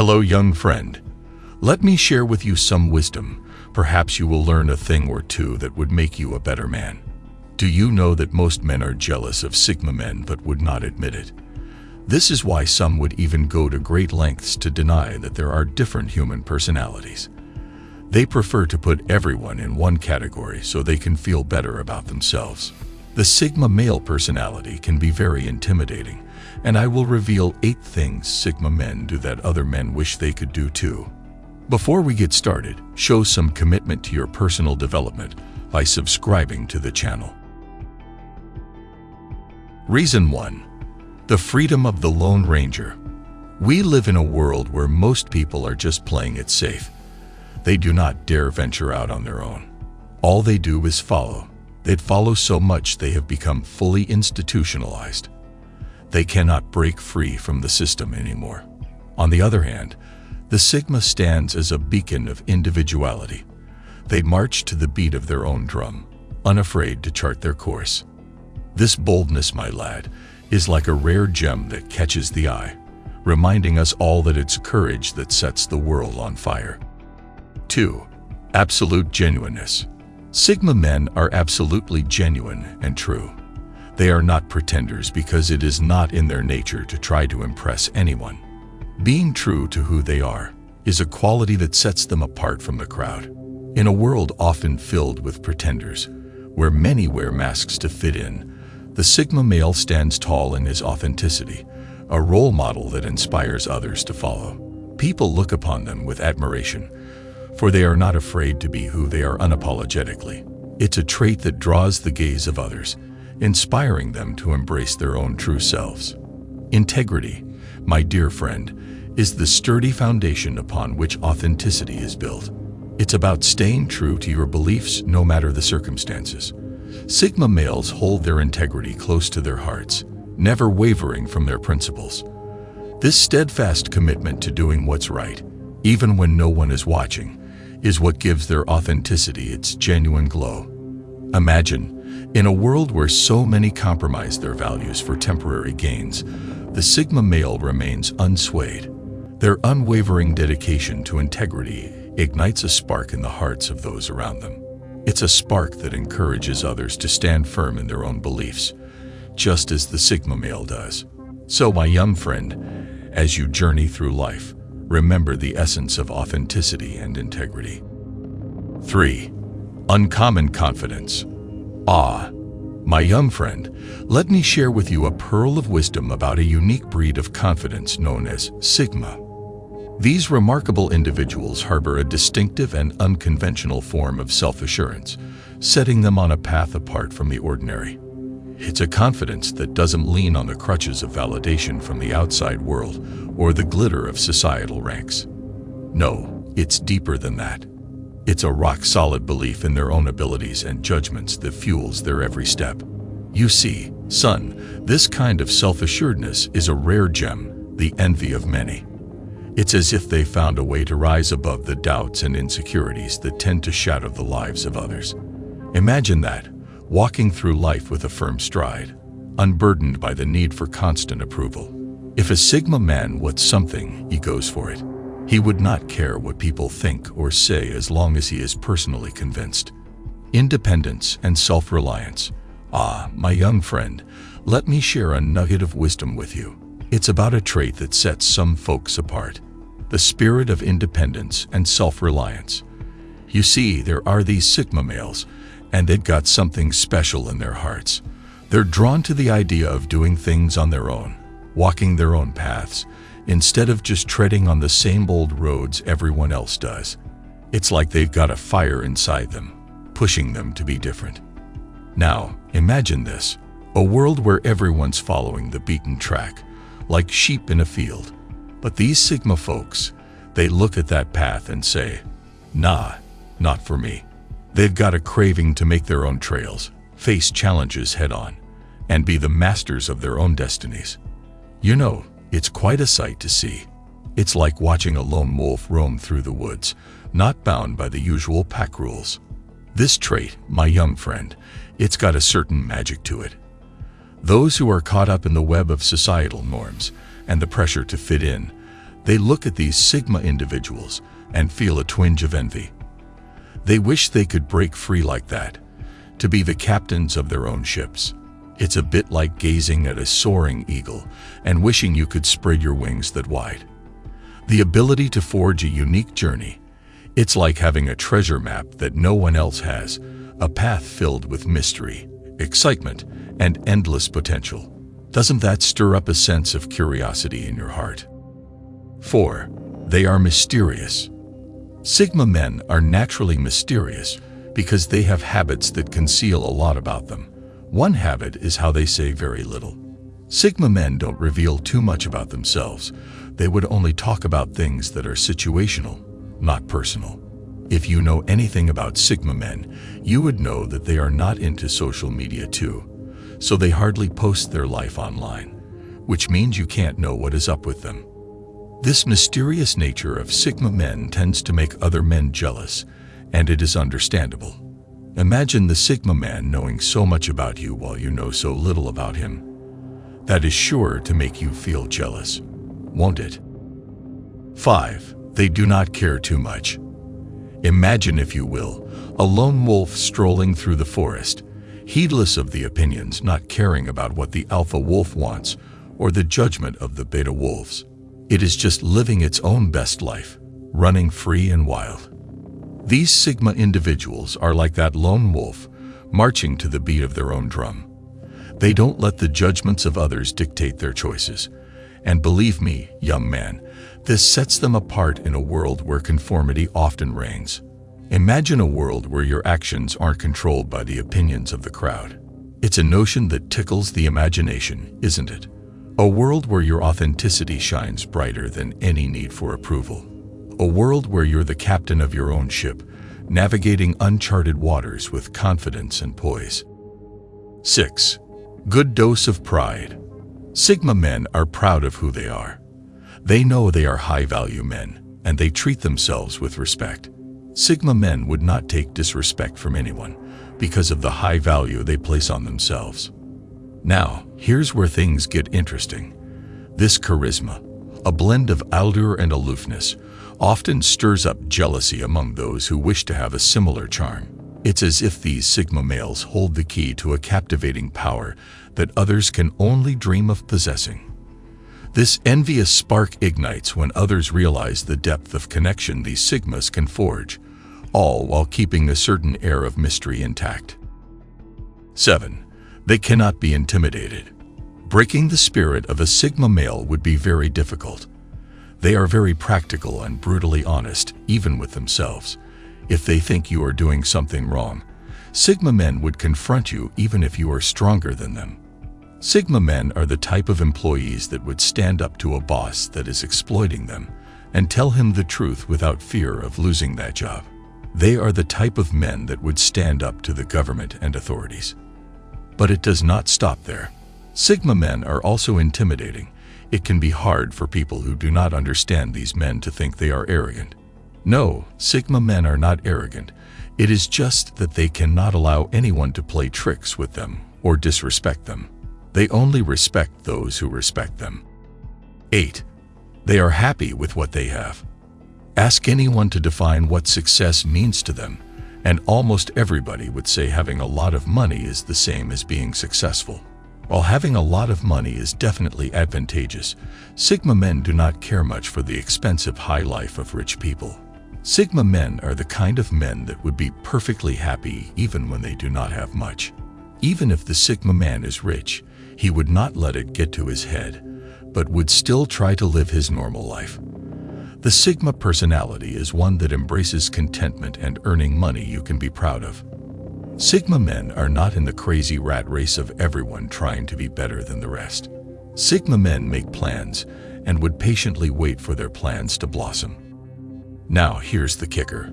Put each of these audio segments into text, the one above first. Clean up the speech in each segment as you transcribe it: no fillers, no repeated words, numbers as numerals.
Hello, young friend. Let me share with you some wisdom. Perhaps you will learn a thing or two that would make you a better man. Do you know that most men are jealous of Sigma men but would not admit it? This is why some would even go to great lengths to deny that there are different human personalities. They prefer to put everyone in one category so they can feel better about themselves. The Sigma male personality can be very intimidating, and I will reveal 8 things Sigma men do that other men wish they could do too. Before we get started, show some commitment to your personal development by subscribing to the channel. Reason 1. The freedom of the Lone Ranger. We live in a world where most people are just playing it safe. They do not dare venture out on their own. All they do is follow. They follow so much they have become fully institutionalized. They cannot break free from the system anymore. On the other hand, the Sigma stands as a beacon of individuality. They march to the beat of their own drum, unafraid to chart their course. This boldness, my lad, is like a rare gem that catches the eye, reminding us all that it's courage that sets the world on fire. 2. Absolute genuineness. Sigma men are absolutely genuine and true. They are not pretenders because it is not in their nature to try to impress anyone. Being true to who they are is a quality that sets them apart from the crowd. In a world often filled with pretenders, where many wear masks to fit in, the Sigma male stands tall in his authenticity, a role model that inspires others to follow. People look upon them with admiration, for they are not afraid to be who they are unapologetically. It's a trait that draws the gaze of others, inspiring them to embrace their own true selves. Integrity, my dear friend, is the sturdy foundation upon which authenticity is built. It's about staying true to your beliefs no matter the circumstances. Sigma males hold their integrity close to their hearts, never wavering from their principles. This steadfast commitment to doing what's right, even when no one is watching, is what gives their authenticity its genuine glow. Imagine, in a world where so many compromise their values for temporary gains, the Sigma male remains unswayed. Their unwavering dedication to integrity ignites a spark in the hearts of those around them. It's a spark that encourages others to stand firm in their own beliefs, just as the Sigma male does. So, my young friend, as you journey through life, remember the essence of authenticity and integrity. 3. Uncommon confidence. My young friend, let me share with you a pearl of wisdom about a unique breed of confidence known as Sigma. These remarkable individuals harbor a distinctive and unconventional form of self-assurance, setting them on a path apart from the ordinary. It's a confidence that doesn't lean on the crutches of validation from the outside world or the glitter of societal ranks. No, it's deeper than that. It's a rock-solid belief in their own abilities and judgments that fuels their every step. You see, son, this kind of self-assuredness is a rare gem, the envy of many. It's as if they found a way to rise above the doubts and insecurities that tend to shadow the lives of others. Imagine that, walking through life with a firm stride, unburdened by the need for constant approval. If a Sigma man wants something, he goes for it. He would not care what people think or say as long as he is personally convinced. Independence and self-reliance. My young friend, let me share a nugget of wisdom with you. It's about a trait that sets some folks apart, the spirit of independence and self-reliance. You see, there are these Sigma males, and they've got something special in their hearts. They're drawn to the idea of doing things on their own, walking their own paths, instead of just treading on the same old roads everyone else does. It's like they've got a fire inside them, pushing them to be different. Now, imagine this, a world where everyone's following the beaten track, like sheep in a field. But these Sigma folks, they look at that path and say, nah, not for me. They've got a craving to make their own trails, face challenges head-on, and be the masters of their own destinies. You know, it's quite a sight to see. It's like watching a lone wolf roam through the woods, not bound by the usual pack rules. This trait, my young friend, it's got a certain magic to it. Those who are caught up in the web of societal norms and the pressure to fit in, They look at these Sigma individuals and feel a twinge of envy. They wish they could break free like that, to be the captains of their own ships. It's a bit like gazing at a soaring eagle and wishing you could spread your wings that wide. The ability to forge a unique journey. It's like having a treasure map that no one else has, a path filled with mystery, excitement, and endless potential. Doesn't that stir up a sense of curiosity in your heart? 4. They are mysterious. Sigma men are naturally mysterious because they have habits that conceal a lot about them. One habit is how they say very little. Sigma men don't reveal too much about themselves. They would only talk about things that are situational, not personal. If you know anything about Sigma men, you would know that they are not into social media too, so they hardly post their life online, which means you can't know what is up with them. This mysterious nature of Sigma men tends to make other men jealous, and it is understandable. Imagine the Sigma man knowing so much about you while you know so little about him. That is sure to make you feel jealous, won't it? 5. They do not care too much. Imagine, if you will, a lone wolf strolling through the forest, heedless of the opinions, not caring about what the alpha wolf wants or the judgment of the beta wolves. It is just living its own best life, running free and wild. These Sigma individuals are like that lone wolf, marching to the beat of their own drum. They don't let the judgments of others dictate their choices. And believe me, young man, this sets them apart in a world where conformity often reigns. Imagine a world where your actions aren't controlled by the opinions of the crowd. It's a notion that tickles the imagination, isn't it? A world where your authenticity shines brighter than any need for approval. A world where you're the captain of your own ship, navigating uncharted waters with confidence and poise. 6. Good dose of pride. Sigma men are proud of who they are. They know they are high-value men, and they treat themselves with respect. Sigma men would not take disrespect from anyone because of the high value they place on themselves. Now, here's where things get interesting. This charisma, a blend of allure and aloofness, often stirs up jealousy among those who wish to have a similar charm. It's as if these Sigma males hold the key to a captivating power that others can only dream of possessing. This envious spark ignites when others realize the depth of connection these Sigmas can forge, all while keeping a certain air of mystery intact. 7. They cannot be intimidated. Breaking the spirit of a Sigma male would be very difficult. They are very practical and brutally honest, even with themselves. If they think you are doing something wrong, Sigma men would confront you even if you are stronger than them. Sigma men are the type of employees that would stand up to a boss that is exploiting them and tell him the truth without fear of losing that job. They are the type of men that would stand up to the government and authorities. But it does not stop there. Sigma men are also intimidating. It can be hard for people who do not understand these men to think they are arrogant. No, Sigma men are not arrogant. It is just that they cannot allow anyone to play tricks with them or disrespect them. They only respect those who respect them. 8. They are happy with what they have. Ask anyone to define what success means to them, and almost everybody would say having a lot of money is the same as being successful. While having a lot of money is definitely advantageous, Sigma men do not care much for the expensive high life of rich people. Sigma men are the kind of men that would be perfectly happy even when they do not have much. Even if the Sigma man is rich, he would not let it get to his head, but would still try to live his normal life. The Sigma personality is one that embraces contentment and earning money you can be proud of. Sigma men are not in the crazy rat race of everyone trying to be better than the rest. Sigma men make plans and would patiently wait for their plans to blossom. Now here's the kicker.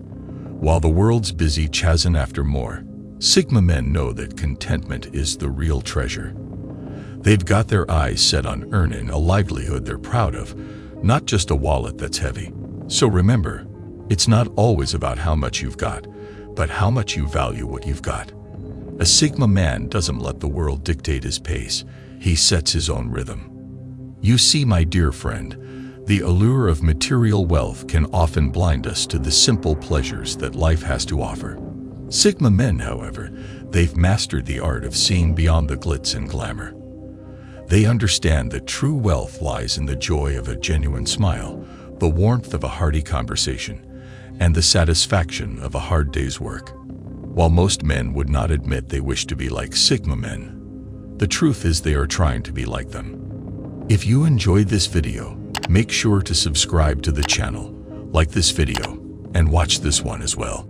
While the world's busy chasing after more, Sigma men know that contentment is the real treasure. They've got their eyes set on earning a livelihood they're proud of, not just a wallet that's heavy. So remember, it's not always about how much you've got, but how much you value what you've got. A Sigma man doesn't let the world dictate his pace. He sets his own rhythm. You see, my dear friend, The allure of material wealth can often blind us to the simple pleasures that life has to offer. Sigma men, however, they've mastered the art of seeing beyond the glitz and glamour. They understand that true wealth lies in the joy of a genuine smile, the warmth of a hearty conversation, and the satisfaction of a hard day's work. While most men would not admit they wish to be like Sigma men, the truth is they are trying to be like them. If you enjoyed this video, make sure to subscribe to the channel, like this video, and watch this one as well.